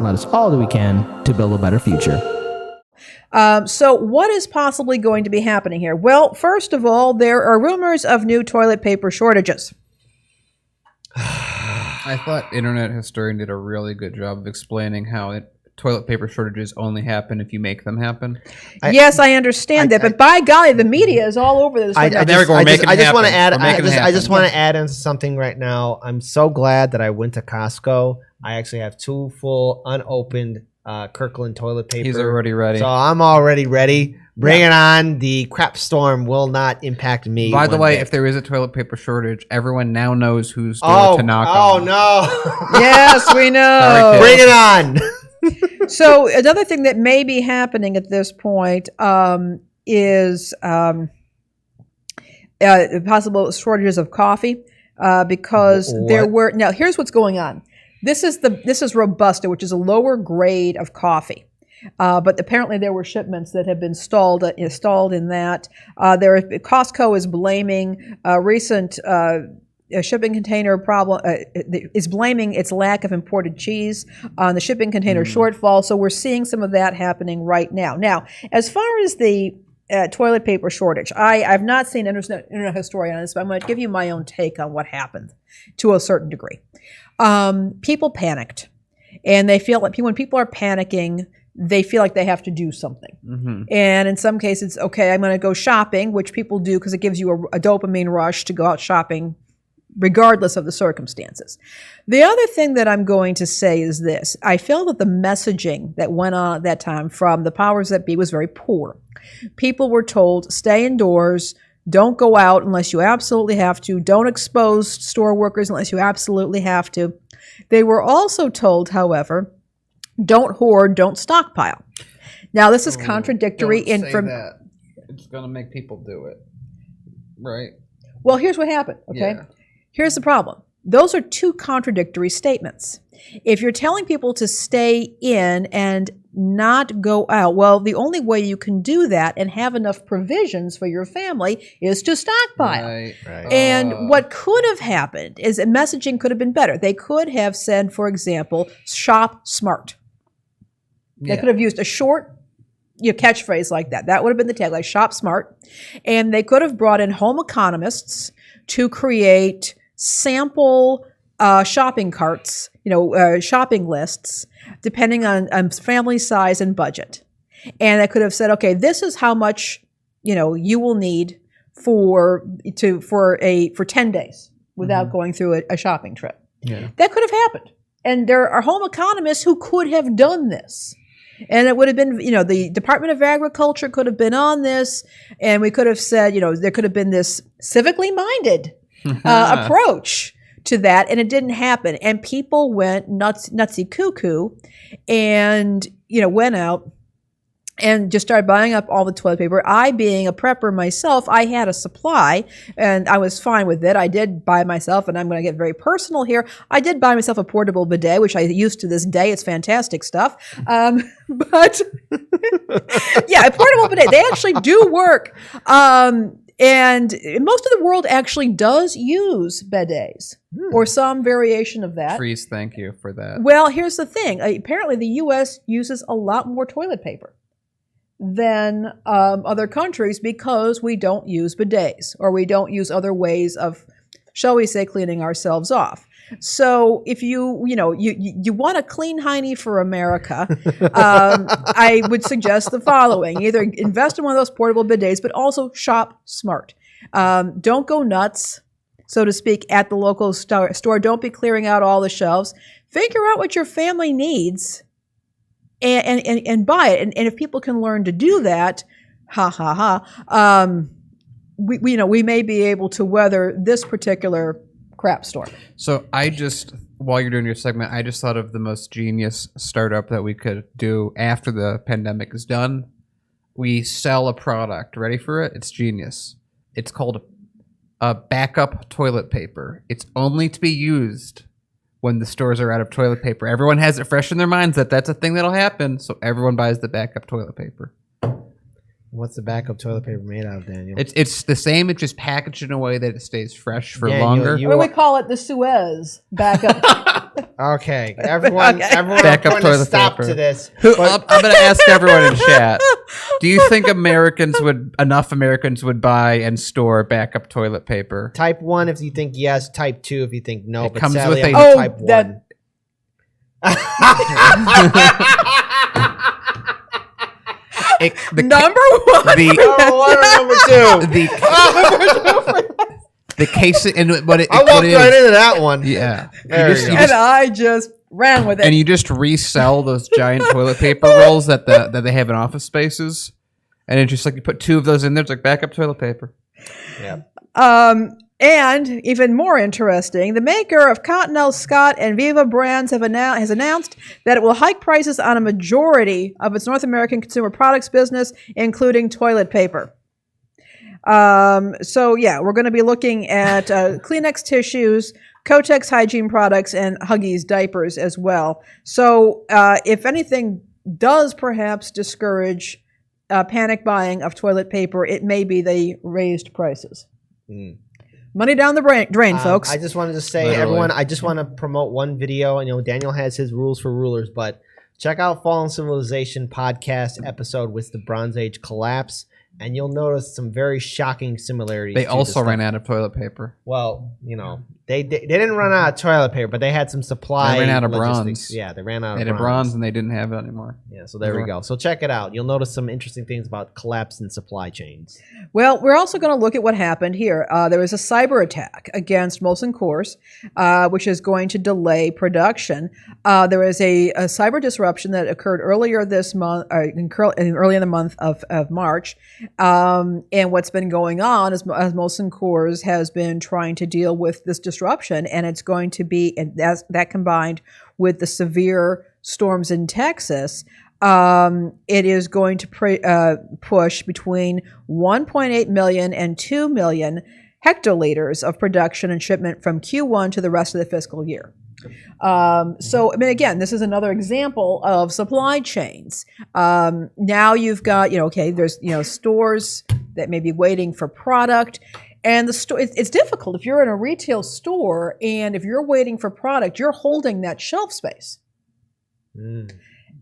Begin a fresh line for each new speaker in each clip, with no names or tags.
let us all do we can to build a better future.
So what is possibly going to be happening here? Well, first of all, there are rumors of new toilet paper shortages.
I thought Internet Historian did a really good job of explaining how toilet paper shortages only happen if you make them happen.
Yes, I understand that, but by golly, the media is all over this.
I just want to add. I just want to add into something right now. I'm so glad that I went to Costco. I actually have 2 full unopened Kirkland toilet paper.
He's already ready.
So I'm already ready. Bring it on. The crap storm will not impact me.
By the way, if there is a toilet paper shortage, everyone now knows whose door to knock on.
Oh, no.
Yes, we know.
Bring it on.
So another thing that may be happening at this point is possible shortages of coffee because there were. Now, here's what's going on. This is Robusta, which is a lower grade of coffee. But apparently there were shipments that have been stalled in that. Costco is blaming recent shipping container problem, is blaming its lack of imported cheese on the shipping container shortfall. So we're seeing some of that happening right now. Now, as far as the toilet paper shortage, I've not seen Internet Historian on this, but I'm going to give you my own take on what happened to a certain degree. People panicked, and they feel like when people are panicking, they feel like they have to do something. Mm-hmm. And in some cases, okay, I'm going to go shopping, which people do because it gives you a dopamine rush to go out shopping regardless of the circumstances. The other thing that I'm going to say is this. I feel that the messaging that went on at that time from the powers that be was very poor. People were told, stay indoors, don't go out unless you absolutely have to, don't expose store workers unless you absolutely have to. They were also told, however, don't hoard, don't stockpile. Now, this is contradictory information.
It's going to make people do it, right?
Well, here's what happened, okay?
Yeah.
Here's the problem. Those are 2 contradictory statements. If you're telling people to stay in and not go out, well, the only way you can do that and have enough provisions for your family is to stockpile.
Right.
And what could have happened is that messaging could have been better. They could have said, for example, shop smart. They could have used a short catchphrase like that. That would have been the tagline, shop smart. And they could have brought in home economists to create sample shopping carts, shopping lists, depending on family size and budget. And I could have said, okay, this is how much, you will need for 10 days without going through a shopping trip. Yeah. That could have happened. And there are home economists who could have done this. And it would have been, the Department of Agriculture could have been on this, and we could have said, there could have been this civically minded approach to that, and it didn't happen. And people went nutsy cuckoo and, went out and just started buying up all the toilet paper. I, being a prepper myself, I had a supply, and I was fine with it. I did buy myself, and I'm going to get very personal here, I did buy myself a portable bidet, which I use to this day. It's fantastic stuff. But, yeah, a portable bidet. They actually do work. And most of the world actually does use bidets or some variation of that.
Freeze, thank you for that.
Well, here's the thing. Apparently, the U.S. uses a lot more toilet paper than other countries because we don't use bidets or we don't use other ways of, shall we say, cleaning ourselves off. So if you want a clean hiney for America, I would suggest the following. Either invest in one of those portable bidets, but also shop smart. Don't go nuts, so to speak, at the local store. Don't be clearing out all the shelves. Figure out what your family needs and buy it. And if people can learn to do that, we may be able to weather this particular crap storm.
So while you're doing your segment, I just thought of the most genius startup that we could do after the pandemic is done. We sell a product. Ready for it? It's genius. It's called a backup toilet paper. It's only to be used when the stores are out of toilet paper. Everyone has it fresh in their minds that that's a thing that'll happen, so everyone buys the backup toilet paper.
What's the backup toilet paper made out of, Daniel?
It's the same. It's just packaged in a way that it stays fresh for longer.
What do we call it? The Suez backup.
Okay, everyone,
Back up
put a
toilet
stop
paper.
to this.
I'm going to ask everyone in chat. Do you think enough Americans would buy and store backup toilet paper?
Type 1 if you think yes. Type 2 if you think no.
It
But
comes
sadly,
with
I'm
a-
gonna
Oh,
type
that-
1.
Number one.
Number 1 or number 2?
The case and what it
I walked right into that one.
Yeah.
There you go.
And I just ran with it.
And you just resell those giant toilet paper rolls that they have in office spaces, and it's just like you put 2 of those in there. It's like backup toilet paper.
Yeah.
And even more interesting, the maker of Cottonelle, Scott, and Viva brands has announced that it will hike prices on a majority of its North American consumer products business, including toilet paper. So yeah, we're going to be looking at Kleenex tissues, Kotex hygiene products, and Huggies diapers as well. So if anything does perhaps discourage panic buying of toilet paper, it may be the raised prices. Money down the drain, folks.
I just wanted to say,
Literally.
everyone, I just want to promote one video. And, Daniel has his rules for rulers, but check out Fallen Civilization podcast episode with the Bronze Age collapse, and you'll notice some very shocking similarities.
They
to
also
the
ran
stuff.
out of toilet paper.
Well, they didn't run out of toilet paper, but they had some supply.
They ran out of
logistics.
bronze.
Yeah, they ran out
They
of
had bronze and they didn't have it anymore.
Yeah, so there we go. So check it out. You'll notice some interesting things about collapse in supply chains.
Well, we're also going to look at what happened here. There was a cyber attack against Molson Coors, which is going to delay production. There was a cyber disruption that occurred earlier this month, early in the month of March. And what's been going on is Molson Coors has been trying to deal with this disruption, and it's going to be, and that combined with the severe storms in Texas, it is going to push between 1.8 million and 2 million hectoliters of production and shipment from Q1 to the rest of the fiscal year. So, I mean, again, this is another example of supply chains. Now you've got, there's, stores that may be waiting for product. And the store, it's difficult if you're in a retail store and if you're waiting for product, you're holding that shelf space.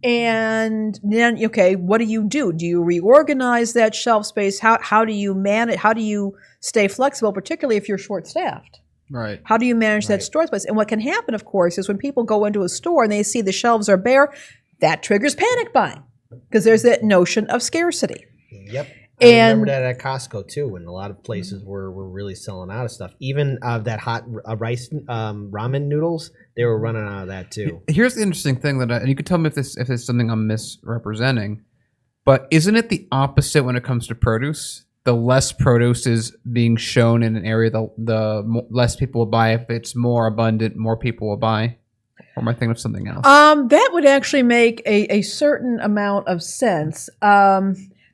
And then, what do you do? Do you reorganize that shelf space? How do you manage? How do you stay flexible, particularly if you're short-staffed?
Right.
How do you manage that store space? And what can happen, of course, is when people go into a store and they see the shelves are bare, that triggers panic buying because there's that notion of scarcity.
Yep. I remember that at Costco too, when a lot of places were really selling out of stuff. Even that hot rice ramen noodles, they were running out of that too.
Here's the interesting thing and you could tell me if it's something I'm misrepresenting, but isn't it the opposite when it comes to produce? The less produce is being shown in an area, the less people will buy. If it's more abundant, more people will buy. Or am I thinking of something else?
That would actually make a certain amount of sense.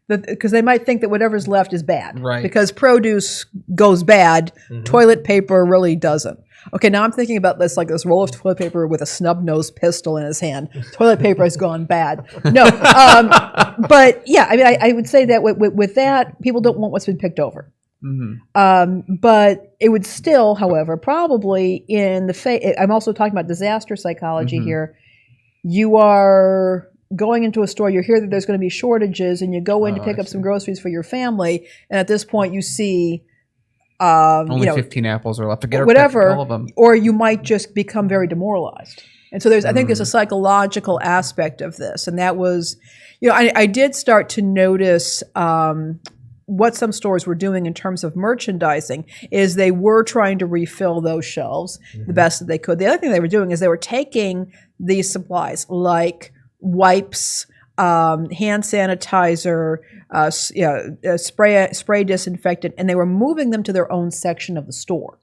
Because they might think that whatever's left is bad.
Right.
Because produce goes bad, toilet paper really doesn't. Okay, now I'm thinking about this like this roll of toilet paper with a snub-nosed pistol in his hand. Toilet paper has gone bad. No, but yeah, I mean, I would say that with that, people don't want what's been picked over. But it would still, however, probably in the I'm also talking about disaster psychology here. You are going into a store, you hear that there's going to be shortages, and you go in to pick up some groceries for your family, and at this point you see
only 15 apples are left to get
whatever,
all of them.
or you might just become very demoralized. And so I think there's a psychological aspect of this, and that was, I did start to notice what some stores were doing in terms of merchandising is they were trying to refill those shelves the best that they could. The other thing they were doing is they were taking these supplies like wipes, hand sanitizer, spray disinfectant, and they were moving them to their own section of the store.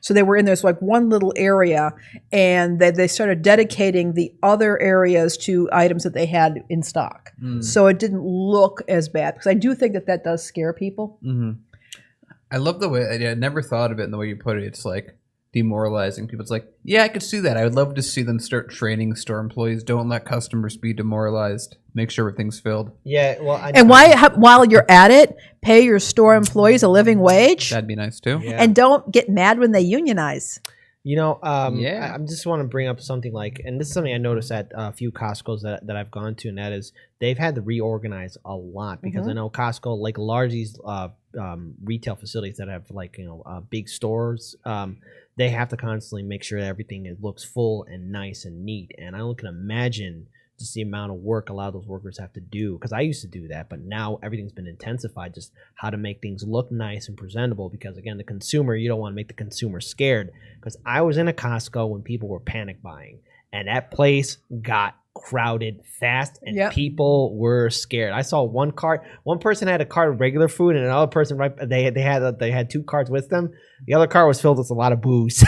So they were in this like one little area, and they started dedicating the other areas to items that they had in stock. So it didn't look as bad, because I do think that does scare people.
I love the way, I never thought of it in the way you put it. It's like demoralizing people. It's like, yeah, I could see that. I would love to see them start training store employees. Don't let customers be demoralized. Make sure everything's filled.
Yeah, well,
while you're at it, pay your store employees a living wage.
That'd be nice too.
Yeah.
And don't get mad when they unionize.
You know,
Yeah.
I just want to bring up something like, and this is something I noticed at a few Costco's that I've gone to, and that is they've had to reorganize a lot because I know Costco, like a lot of these retail facilities that have like big stores, they have to constantly make sure that everything looks full and nice and neat. And I can imagine just the amount of work a lot of those workers have to do, because I used to do that, but now everything's been intensified, just how to make things look nice and presentable, because again, the consumer, you don't want to make the consumer scared. Because I was in a Costco when people were panic buying, and that place got crowded fast, and people were scared. I saw one person had a cart of regular food, and another person they had 2 carts with them. The other cart was filled with a lot of booze.